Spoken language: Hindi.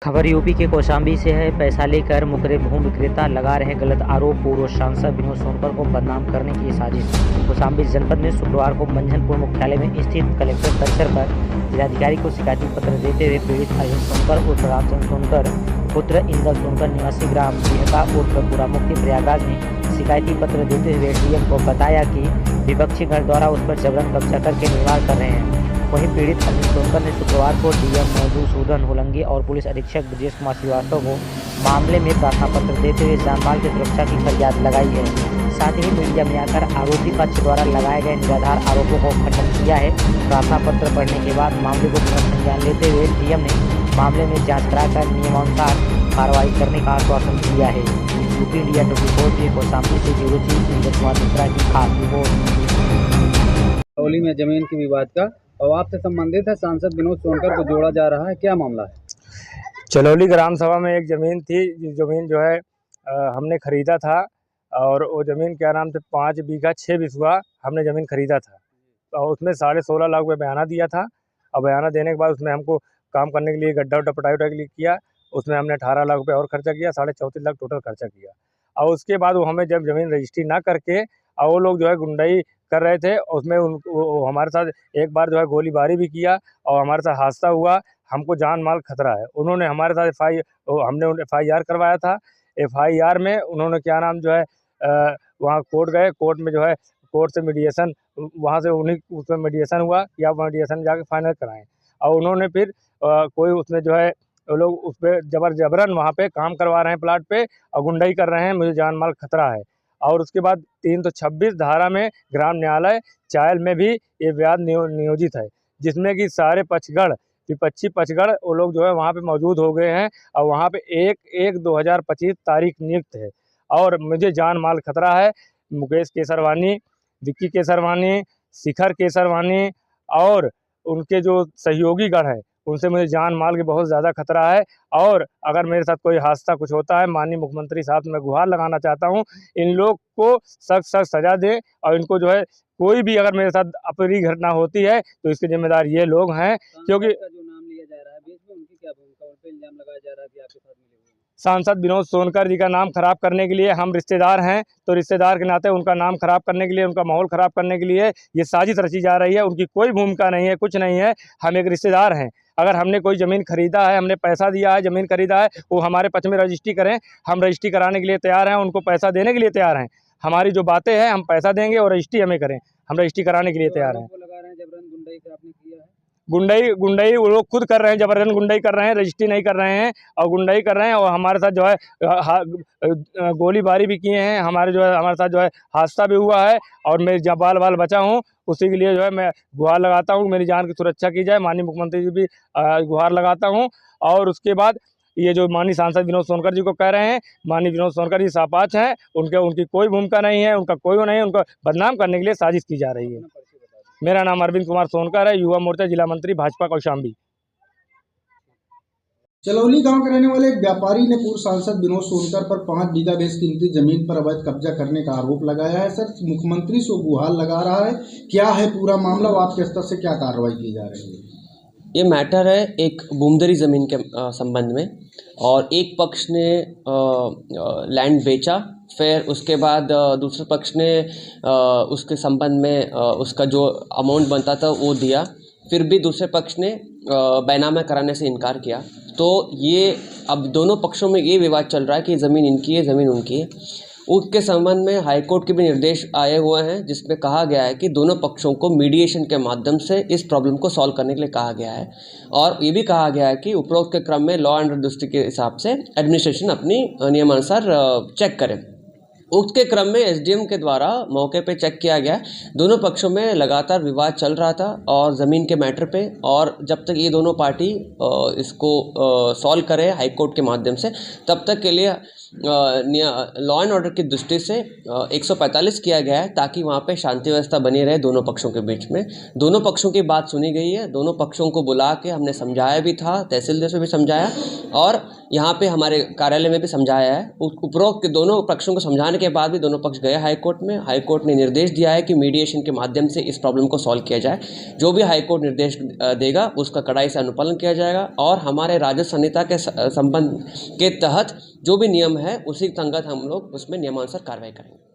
खबर यूपी के कौशाम्बी से है। पैसा लेकर मुकरे भूमि विक्रेता लगा रहे गलत आरोप। पूर्व सांसद विनोद सोनकर को बदनाम करने की साजिश। कौशाम्बी जनपद में शुक्रवार को मंझनपुर मुख्यालय में स्थित कलेक्टर परिसर पर जिलाधिकारी को शिकायती पत्र देते हुए पीड़ित अजय सोनकर उर्फ रामचंद्र सोनकर पुत्र इंदल सोनकर निवासी ग्राम बिहका उर्फ बुरामुखी प्रयागराज ने शिकायती पत्र देते हुए डीएम को बताया कि विपक्षी घर द्वारा उस पर जबरन कब्जा करके निर्माण कर रहे हैं। वहीं पीड़ित अनिल सोनकर ने शुक्रवार को डीएम मधुसूदन होलंगी और पुलिस अधीक्षक ब्रजेश कुमार श्रीवास्तव को मामले में प्रार्थना पत्र देते हुए जानमाल की सुरक्षा की फरियाद लगाई है। साथ ही मीडिया में आकर आरोपी पक्ष द्वारा लगाए गए निराधार आरोपों को खंडन किया है। प्रार्थना पत्र पढ़ने के बाद मामले को पुनः संज्ञान लेते हुए डीएम ने मामले में जाँच कराकर नियमानुसार कार्रवाई करने का आश्वासन दिया है। यूपी इंडिया 24 के कौशाम्बी से ब्यूरो चीफ नीरज कुमार मिश्रा की खास रिपोर्ट। चलौली में जमीन के विवाद का अवाब से संबंधित है। सांसद विनोद सोनकर को जोड़ा जा रहा है, क्या मामला है? चलौली ग्राम सभा में एक ज़मीन थी, जिस ज़मीन जो है हमने ख़रीदा था और वो ज़मीन क्या नाम से 5 बीघा 6 बिस्वा हमने ज़मीन ख़रीदा था और उसमें 16.5 लाख रुपये बयाना दिया था। और बयाना देने के बाद उसमें हमको काम करने के लिए गड्ढा उड्ढा पटाई के लिए किया, उसमें हमने 18 लाख रुपये और खर्चा किया, 34.5 लाख टोटल खर्चा किया। और उसके बाद वो हमें जब ज़मीन रजिस्ट्री ना करके और वो लोग जो है गुंडाई कर रहे थे, उसमें वो हमारे साथ एक बार जो है गोलीबारी भी किया और हमारे साथ हादसा हुआ। हमको जान माल खतरा है। उन्होंने हमारे साथ हमने FIR करवाया था। FIR में उन्होंने क्या नाम जो है वहाँ कोर्ट गए, कोर्ट में जो है कोर्ट से मीडिएशन वहाँ से उन्हीं उसमें मीडिएशन हुआ कि आप मीडिएशन जाके फाइनल कराएं। और उन्होंने फिर कोई उसमें जो है वो लोग उस पर जबरन वहाँ पे काम करवा रहे हैं प्लाट पे और गुंडाई कर रहे हैं, मुझे जान माल खतरा है। और उसके बाद 326 धारा में ग्राम न्यायालय चायल में भी ये विवाद नियोजित है, जिसमें कि सारे पक्षगढ़ विपक्षी पक्षगढ़ वो लोग जो है वहाँ पे मौजूद हो गए हैं और वहाँ पे 1/1/2025 तारीख नियुक्त है। और मुझे जान माल खतरा है। मुकेश केसरवानी, विक्की केसरवानी, शिखर केसरवानी और उनके जो सहयोगी गढ़ हैं उनसे मुझे जान माल की बहुत ज़्यादा खतरा है। और अगर मेरे साथ कोई हादसा कुछ होता है, माननीय मुख्यमंत्री साहब से मैं गुहार लगाना चाहता हूँ, इन लोग को सख्त सख्त सज़ा दें और इनको जो है कोई भी अगर मेरे साथ अप्रिय घटना होती है तो इसके जिम्मेदार ये लोग हैं। क्योंकि जो नाम लिया जा रहा है बीच में, उनकी क्या भूमिका, उन पे इल्जाम लगाया जा रहा है कि आपके साथ मिले हुए हैं। सांसद विनोद सोनकर जी का नाम खराब करने के लिए, हम रिश्तेदार हैं तो रिश्तेदार के नाते उनका नाम खराब करने के लिए, उनका माहौल खराब करने के लिए ये साजिश रची जा रही है। उनकी कोई भूमिका नहीं है, कुछ नहीं है। हम एक रिश्तेदार हैं। अगर हमने कोई ज़मीन खरीदा है, हमने पैसा दिया है, ज़मीन खरीदा है, वो हमारे पक्ष में रजिस्ट्री करें, हम रजिस्ट्री कराने के लिए तैयार हैं, उनको पैसा देने के लिए तैयार हैं। हमारी जो बातें हैं हम पैसा देंगे और रजिस्ट्री हमें करें, हम रजिस्ट्री कराने के लिए तैयार हैं। लगा रहे हैं जबरन गुंडाई का आपने किया है। गुंडाई वो लोग खुद कर रहे हैं, जबरदस्त गुंडाई कर रहे हैं, रजिस्ट्री नहीं कर रहे हैं और गुंडाई कर रहे हैं। और हमारे साथ जो है गोलीबारी भी किए हैं, हमारे साथ जो है हादसा भी हुआ है। और मैं जब बाल बचा हूँ उसी के लिए जो है मैं गुहार लगाता हूँ, मेरी जान की सुरक्षा की जाए। माननीय मुख्यमंत्री जी भी गुहार लगाता हूँ। और उसके बाद ये जो माननीय सांसद विनोद सोनकर जी को कह रहे हैं, माननीय विनोद सोनकर जी सापाच हैं, उनकी कोई भूमिका नहीं है, उनका कोई वो नहीं है, उनको बदनाम करने के लिए साजिश की जा रही है। मेरा नाम अरविंद कुमार सोनकर है, युवा मोर्चा जिला मंत्री भाजपा कौशाम्बी। चलौली गांव के रहने वाले एक व्यापारी ने पूर्व सांसद विनोद सोनकर पर 5 बीघा बेशकीमती जमीन पर अवैध कब्जा करने का आरोप लगाया है। सर, मुख्यमंत्री से गुहार लगा रहा है, क्या है पूरा मामला, आपके स्तर से क्या कार्रवाई की जा रही है? ये मैटर है एक बूमदरी ज़मीन के संबंध में, और एक पक्ष ने लैंड बेचा, फिर उसके बाद दूसरे पक्ष ने उसके संबंध में उसका जो अमाउंट बनता था वो दिया, फिर भी दूसरे पक्ष ने बैनामा कराने से इनकार किया। तो ये अब दोनों पक्षों में ये विवाद चल रहा है कि ज़मीन इनकी है, ज़मीन उनकी है। उसके संबंध में हाईकोर्ट के भी निर्देश आए हुए हैं, जिसमें कहा गया है कि दोनों पक्षों को मीडिएशन के माध्यम से इस प्रॉब्लम को सॉल्व करने के लिए कहा गया है। और ये भी कहा गया है कि उपरोक्त के क्रम में लॉ एंड ऑर्डर दृष्टि के हिसाब से एडमिनिस्ट्रेशन अपनी नियमानुसार चेक करे। उक्त के क्रम में SDM के द्वारा मौके पे चेक किया गया। दोनों पक्षों में लगातार विवाद चल रहा था और ज़मीन के मैटर पे, और जब तक ये दोनों पार्टी इसको सॉल्व करे हाईकोर्ट के माध्यम से, तब तक के लिए लॉ एंड ऑर्डर की दृष्टि से 145 किया गया है, ताकि वहाँ पे शांति व्यवस्था बनी रहे दोनों पक्षों के बीच में। दोनों पक्षों की बात सुनी गई है, दोनों पक्षों को बुला के हमने समझाया भी था, तहसीलदार से भी समझाया, और यहाँ पे हमारे कार्यालय में भी समझाया है। उपरोक्त दोनों पक्षों को समझाने के बाद भी दोनों पक्ष गए हाई कोर्ट में। हाई कोर्ट ने निर्देश दिया है कि मीडिएशन के माध्यम से इस प्रॉब्लम को सॉल्व किया जाए। जो भी हाई कोर्ट निर्देश देगा उसका कड़ाई से अनुपालन किया जाएगा और हमारे राजस्व संहिता के संबंध के तहत जो भी नियम है उसी संगत हम लोग उसमें नियमानुसार कार्रवाई करेंगे।